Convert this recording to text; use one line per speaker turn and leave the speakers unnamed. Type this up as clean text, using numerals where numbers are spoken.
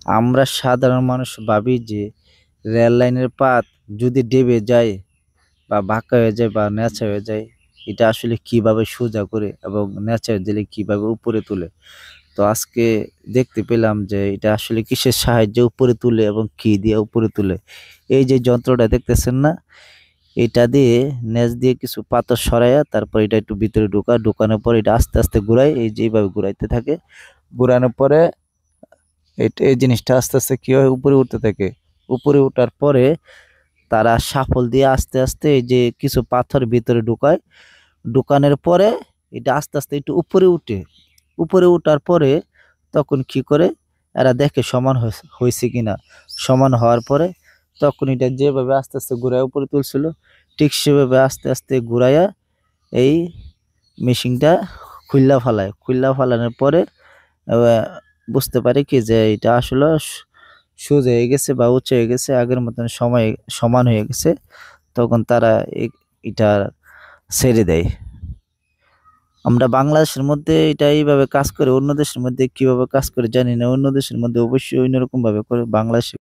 আমরা সাধারণ মানুষ ভাবি যে রেল লাইনের পাত যদি ডেবে যায় বা বাঁকা হয়ে যায় বা ন্যাচা হয়ে যায়, এটা আসলে কিভাবে সোজা করে এবং ন্যাচা হয়ে দিলে কিভাবে উপরে তুলে। তো আজকে দেখতে পেলাম যে এটা আসলে কিসের সাহায্যে উপরে তুলে এবং কি দিয়ে উপরে তুলে। এই যে যন্ত্রটা দেখতেছেন না, এটা দিয়ে নেজ দিয়ে কিছু পাথর সরাইয়া তারপর এটা একটু ভিতরে ঢোকানোর পর এটা আস্তে আস্তে ঘুরায়, এই যে এইভাবে ঘুরাইতে থাকে। ঘুরানোর পরে এই জিনিসটা আস্তে আস্তে কি হয়, উপরে উঠতে থাকে। উপরে ওঠার পরে তারা শাফল দিয়ে আস্তে আস্তে এই যে কিছু পাথর ভিতরে ঢুকায়। ঢুকানোর পরে এটা আস্তে আস্তে একটু উপরে উঠে। উপরে উঠার পরে তখন কি করে, এরা দেখে সমান হয়েছে কিনা। সমান হওয়ার পরে তখন এটা যেভাবে আস্তে আস্তে ঘুরায় উপরে তুলছিল, ঠিক সেভাবে আস্তে আস্তে ঘুরাইয়া এই মেশিনটা খুললা ফালানোর পরে আহ, বুঝতে পারে কি যে এটা আসলে সোজা হয়ে গেছে বা উঁচু হয়ে গেছে, আগের মতন সময় সমান হয়ে গেছে। তখন তারা এটা ছেড়ে দেয়। আমরা বাংলাদেশের মধ্যে এটা এইভাবে কাজ করে, অন্য দেশের মধ্যে কিভাবে কাজ করে জানি না। অন্য দেশের মধ্যে অবশ্যই অন্যরকম ভাবে করে, বাংলাদেশে